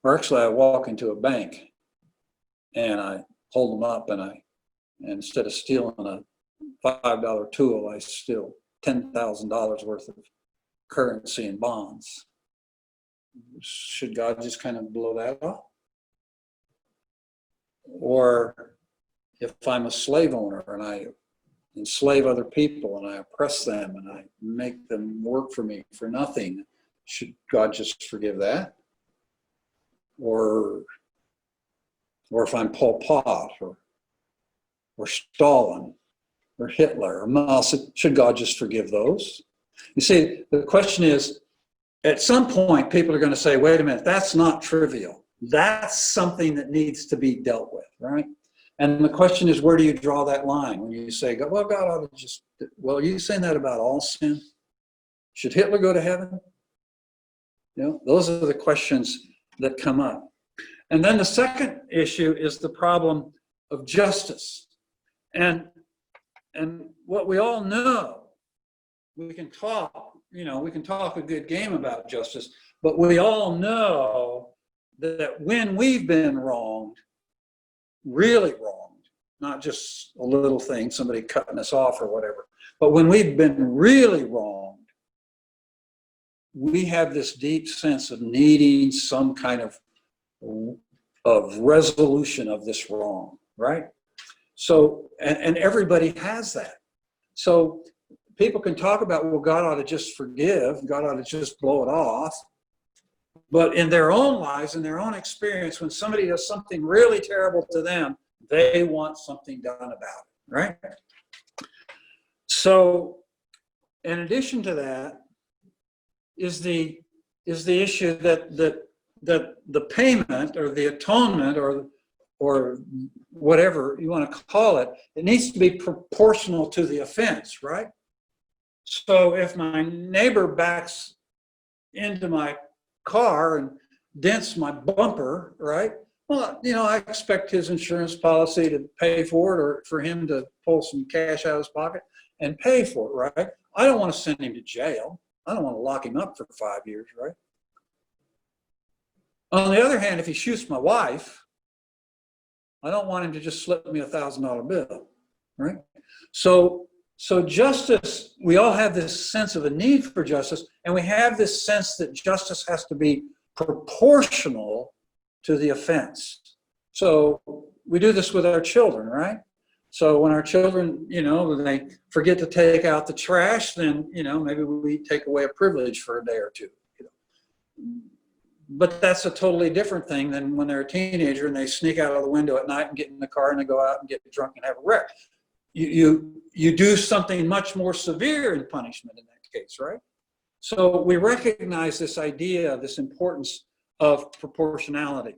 S1: actually, I walk into a bank and I hold them up, and instead of stealing a $5 tool, I steal $10,000 worth of currency and bonds. should God just kind of blow that off? Or if I'm a slave owner and I enslave other people and I oppress them and I make them work for me for nothing, should God just forgive that? Or if I'm Pol Pot or Stalin or Hitler or Mao, should God just forgive those? You see, the question is, at some point, people are going to say, wait a minute, that's not trivial. That's something that needs to be dealt with, right? And the question is, where do you draw that line when you say, well, God ought to just, well, are you saying that about all sin? Should Hitler go to heaven? You know, those are the questions that come up. And then the second issue is the problem of justice. And what we all know, we can talk a good game about justice, but we all know that when we've been wronged, really wronged, not just a little thing, somebody cutting us off or whatever, but when we've been really wronged, we have this deep sense of needing some kind of resolution of this wrong, right? So, and everybody has that. So people can talk about, well, God ought to just forgive, God ought to just blow it off. But in their own lives, in their own experience, when somebody does something really terrible to them, they want something done about it, right? So in addition to that is the issue that the payment or the atonement or whatever you want to call it, it needs to be proportional to the offense, right? So if my neighbor backs into my car and dents my bumper, right? Well, you know, I expect his insurance policy to pay for it or for him to pull some cash out of his pocket and pay for it, right? I don't want to send him to jail. I don't want to lock him up for 5 years, right? On the other hand, if he shoots my wife, I don't want him to just slip me $1,000 bill, right? So justice, we all have this sense of a need for justice, and we have this sense that justice has to be proportional to the offense. So we do this with our children, right? So when our children, you know, when they forget to take out the trash, then, you know, maybe we take away a privilege for a day or two. You know? But that's a totally different thing than when they're a teenager and they sneak out of the window at night and get in the car and they go out and get drunk and have a wreck. You do something much more severe in punishment in that case, right? So we recognize this idea, this importance of proportionality.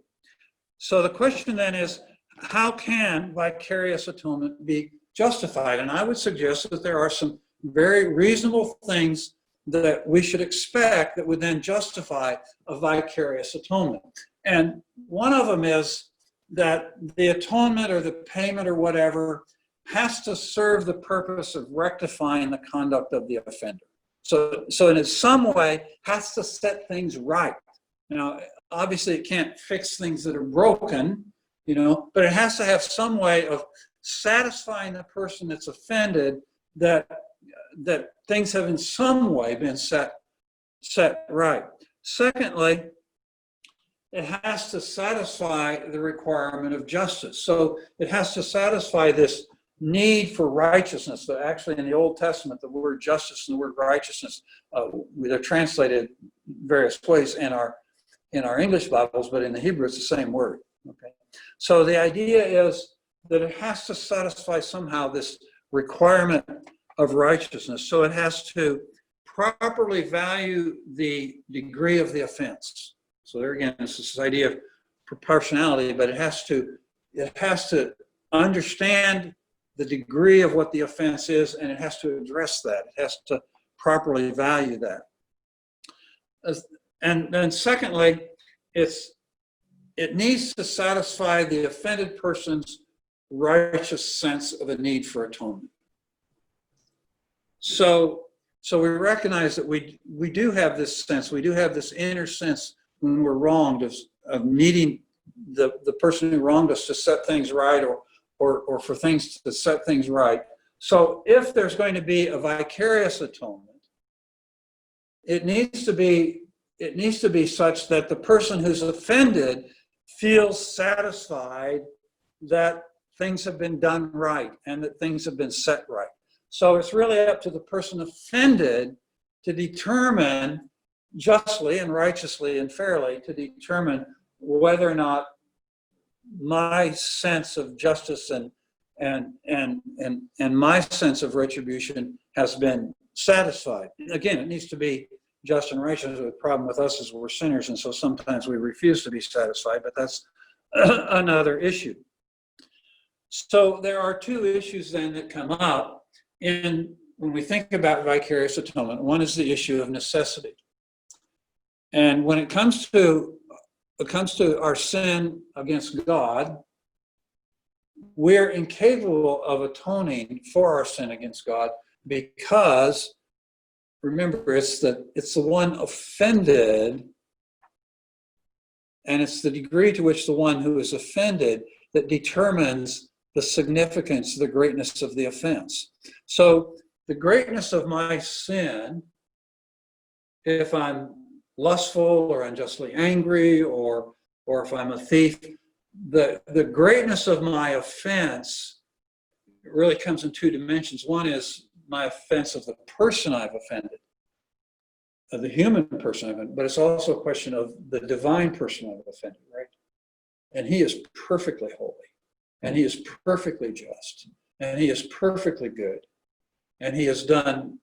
S1: So the question then is, how can vicarious atonement be justified? And I would suggest that there are some very reasonable things that we should expect that would then justify a vicarious atonement. And one of them is that the atonement or the payment or whatever has to serve the purpose of rectifying the conduct of the offender. So in some way has to set things right. Now, obviously it can't fix things that are broken, you know, but it has to have some way of satisfying the person that's offended that things have in some way been set right. Secondly, it has to satisfy the requirement of justice. So it has to satisfy this need for righteousness. So actually in the Old Testament, the word justice and the word righteousness, they're translated various ways in our English Bibles, but in the Hebrew it's the same word. Okay. So the idea is that it has to satisfy somehow this requirement of righteousness. So it has to properly value the degree of the offense. So there again, it's this idea of proportionality, but it has to understand the degree of what the offense is, and it has to address that. It has to properly value that. And then secondly, it needs to satisfy the offended person's righteous sense of a need for atonement. So we recognize that we do have this sense, we do have this inner sense when we're wronged of needing the person who wronged us to set things right or for things to set things right. So if there's going to be a vicarious atonement, it needs to be it needs to be such that the person who's offended feels satisfied that things have been done right and that things have been set right. So it's really up to the person offended to determine justly and righteously and fairly to determine whether or not my sense of justice and my sense of retribution has been satisfied. Again, it needs to be just and righteous. The problem with us is we're sinners, and so sometimes we refuse to be satisfied, but that's another issue. So there are two issues then that come up when we think about vicarious atonement. One is the issue of necessity. And when it comes to our sin against God, we're incapable of atoning for our sin against God because, remember, it's the one offended, and it's the degree to which the one who is offended that determines the significance, the greatness of the offense. So the greatness of my sin, if I'm lustful or unjustly angry or if I'm a thief, the greatness of my offense really comes in two dimensions. One is my offense of the person I've offended, of the human person I've offended, but it's also a question of the divine person I've offended, right? And he is perfectly holy, and he is perfectly just, and he is perfectly good, and he has done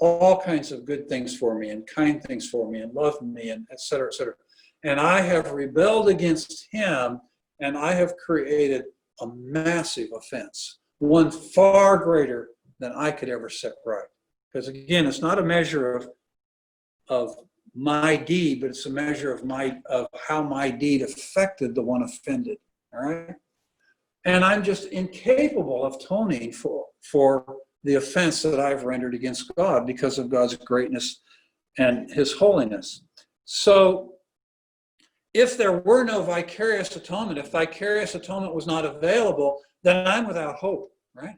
S1: all kinds of good things for me and kind things for me and loved me and et cetera, et cetera. And I have rebelled against him, and I have created a massive offense, one far greater than I could ever set right. Because again, it's not a measure of my deed, but it's a measure of how my deed affected the one offended. All right. And I'm just incapable of atoning for the offense that I've rendered against God because of God's greatness and his holiness. So if there were no vicarious atonement, if vicarious atonement was not available, then I'm without hope, right?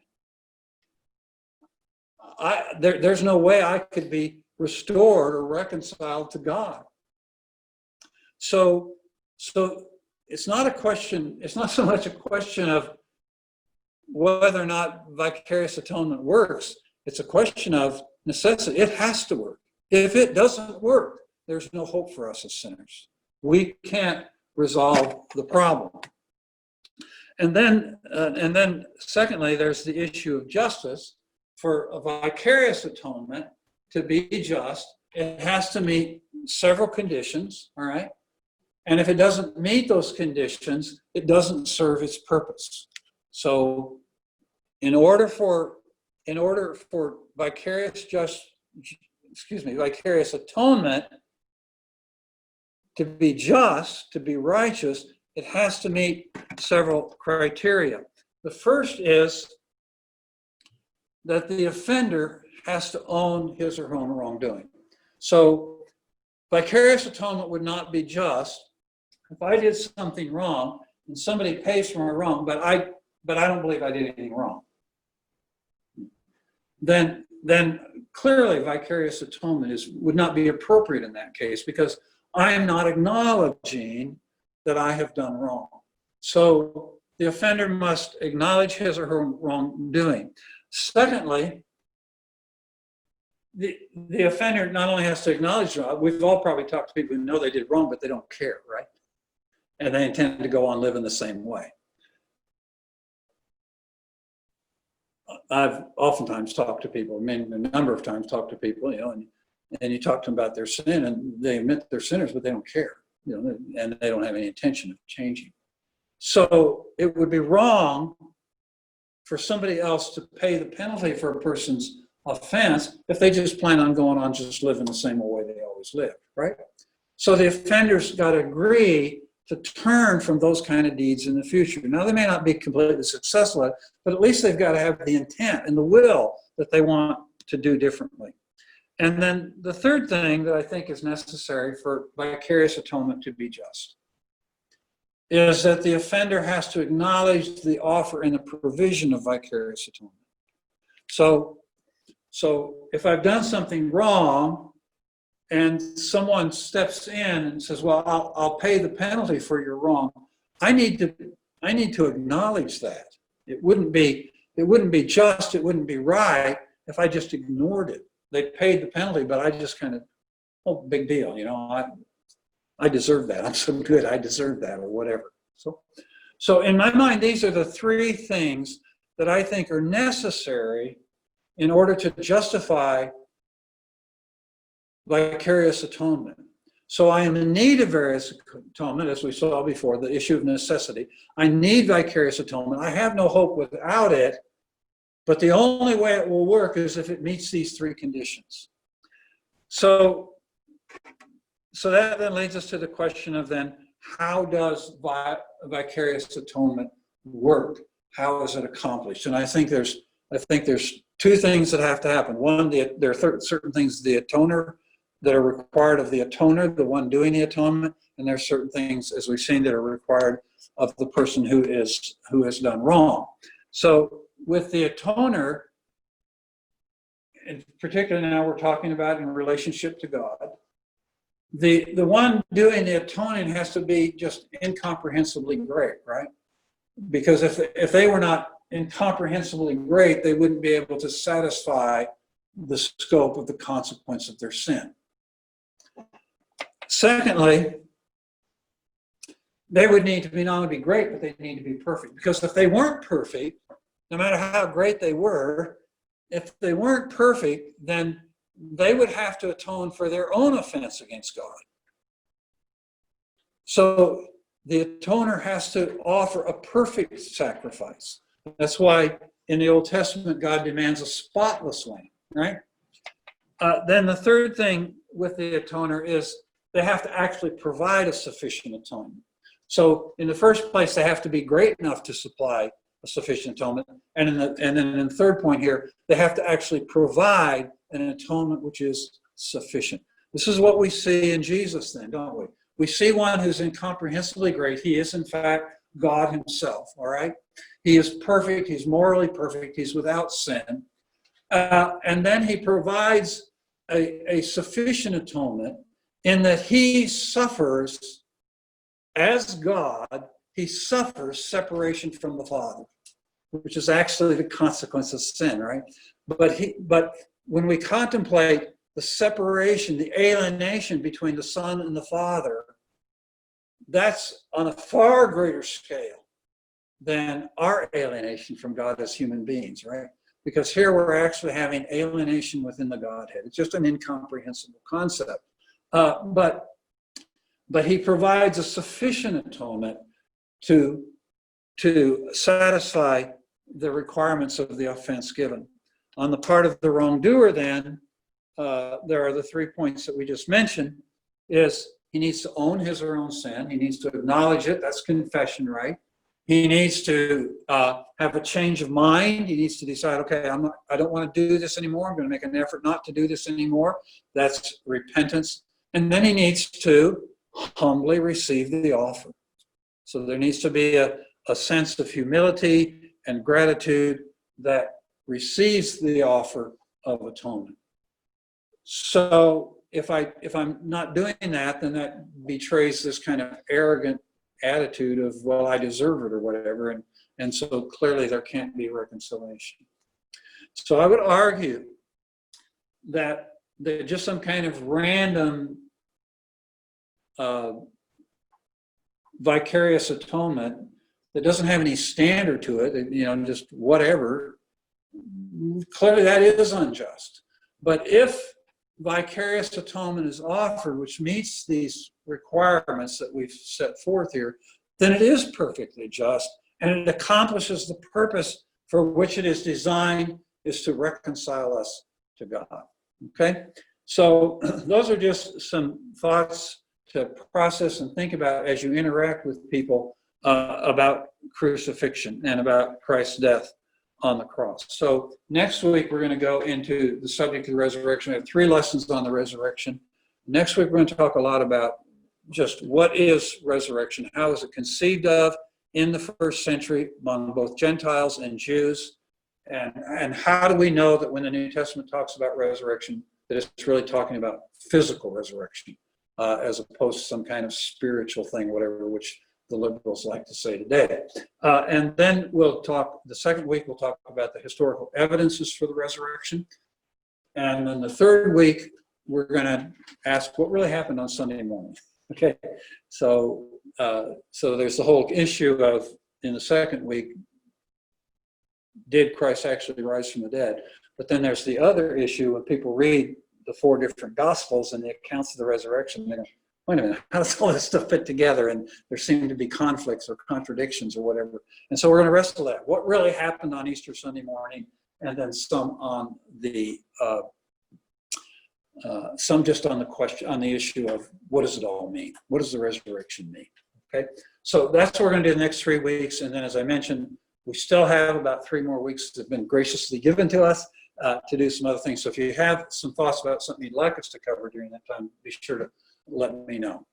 S1: There's no way I could be restored or reconciled to God. So it's not a question, it's not so much a question of whether or not vicarious atonement works. It's a question of necessity. It has to work. If it doesn't work, there's no hope for us as sinners. We can't resolve the problem. And then secondly, there's the issue of justice. For a vicarious atonement to be just, it has to meet several conditions, all right? And if it doesn't meet those conditions, it doesn't serve its purpose. So in order for vicarious atonement to be just, to be righteous, it has to meet several criteria. The first is that the offender has to own his or her own wrongdoing. So vicarious atonement would not be just if I did something wrong and somebody pays for my wrong, but I don't believe I did anything wrong. Then clearly vicarious atonement would not be appropriate in that case because I am not acknowledging that I have done wrong. So the offender must acknowledge his or her wrongdoing. Secondly, the offender not only has to acknowledge wrong, we've all probably talked to people who know they did wrong, but they don't care, right? And they intend to go on living the same way. I've oftentimes talked to people, I mean, a number of times talked to people, and you talk to them about their sin, and they admit they're sinners, but they don't care, and they don't have any intention of changing. So it would be wrong for somebody else to pay the penalty for a person's offense if they just plan on going on just living the same way they always lived, right? So the offender's got to agree to turn from those kind of deeds in the future. Now, they may not be completely successful at it, but at least they've got to have the intent and the will that they want to do differently. And then the third thing that I think is necessary for vicarious atonement to be just is that the offender has to acknowledge the offer and the provision of vicarious atonement. So if I've done something wrong, and someone steps in and says, well, I'll pay the penalty for your wrong, I need to acknowledge that. It wouldn't be just, it wouldn't be right if I just ignored it. They paid the penalty, but I just kind of, oh, big deal, I deserve that. I'm so good, I deserve that, or whatever. So in my mind, these are the three things that I think are necessary in order to justify vicarious atonement. So I am in need of various atonement, as we saw before, the issue of necessity. I need vicarious atonement. I have no hope without it, but the only way it will work is if it meets these three conditions. So that then leads us to the question of then, how does vicarious atonement work? How is it accomplished? And I think there's two things that have to happen. One, there are certain things the atoner that are required of the atoner, the one doing the atonement, and there are certain things, as we've seen, that are required of the person who has done wrong. So with the atoner, and particularly now we're talking about in relationship to God, the one doing the atoning has to be just incomprehensibly great, right? Because if they were not incomprehensibly great, they wouldn't be able to satisfy the scope of the consequence of their sin. Secondly, they would need to be not only be great, but they need to be perfect. Because if they weren't perfect, no matter how great they were, if they weren't perfect, then they would have to atone for their own offense against God. So the atoner has to offer a perfect sacrifice. That's why in the Old Testament, God demands a spotless lamb, right? Then the third thing with the atoner is they have to actually provide a sufficient atonement. So in the first place, they have to be great enough to supply a sufficient atonement. And then in the third point here, they have to actually provide an atonement which is sufficient. This is what we see in Jesus then, don't we? We see one who's incomprehensibly great. He is, in fact, God himself, all right? He is perfect. He's morally perfect. He's without sin. And then he provides a sufficient atonement in that he suffers, as God, he suffers separation from the Father, which is actually the consequence of sin, right? But when we contemplate the separation, the alienation between the Son and the Father, that's on a far greater scale than our alienation from God as human beings, right? Because here we're actually having alienation within the Godhead. It's just an incomprehensible concept. But he provides a sufficient atonement to satisfy the requirements of the offense given. On the part of the wrongdoer, then, there are the 3 points that we just mentioned, is he needs to own his or her own sin. He needs to acknowledge it. That's confession, right? He needs to have a change of mind. He needs to decide, okay, I don't want to do this anymore. I'm going to make an effort not to do this anymore. That's repentance. And then he needs to humbly receive the offer. So there needs to be a sense of humility and gratitude that receives the offer of atonement. So if I'm not doing that, then that betrays this kind of arrogant attitude of, well, I deserve it or whatever. And so clearly there can't be reconciliation. So I would argue that just some kind of random vicarious atonement that doesn't have any standard to it, just whatever, clearly that is unjust. But if vicarious atonement is offered, which meets these requirements that we've set forth here, then it is perfectly just, and it accomplishes the purpose for which it is designed, is to reconcile us to God. Okay? So those are just some thoughts to process and think about as you interact with people about crucifixion and about Christ's death on the cross. So next week, we're going to go into the subject of the resurrection. We have 3 lessons on the resurrection. Next week, we're going to talk a lot about just what is resurrection, how is it conceived of in the first century among both Gentiles and Jews, and how do we know that when the New Testament talks about resurrection, that it's really talking about physical resurrection, as opposed to some kind of spiritual thing, whatever, which the liberals like to say today. And then the second week, we'll talk about the historical evidences for the resurrection. And then the third week, we're going to ask what really happened on Sunday morning. Okay, so there's the whole issue of, in the second week, did Christ actually rise from the dead? But then there's the other issue when people read the 4 different Gospels and the accounts of the resurrection, they go, wait a minute, how does all this stuff fit together? And there seem to be conflicts or contradictions or whatever. And so we're going to wrestle that. What really happened on Easter Sunday morning, and then some on the some just on the question, on the issue of what does it all mean? What does the resurrection mean? Okay, so that's what we're going to do the next 3 weeks. And then, as I mentioned, we still have about 3 more weeks that have been graciously given to us to do some other things. So if you have some thoughts about something you'd like us to cover during that time, be sure to let me know.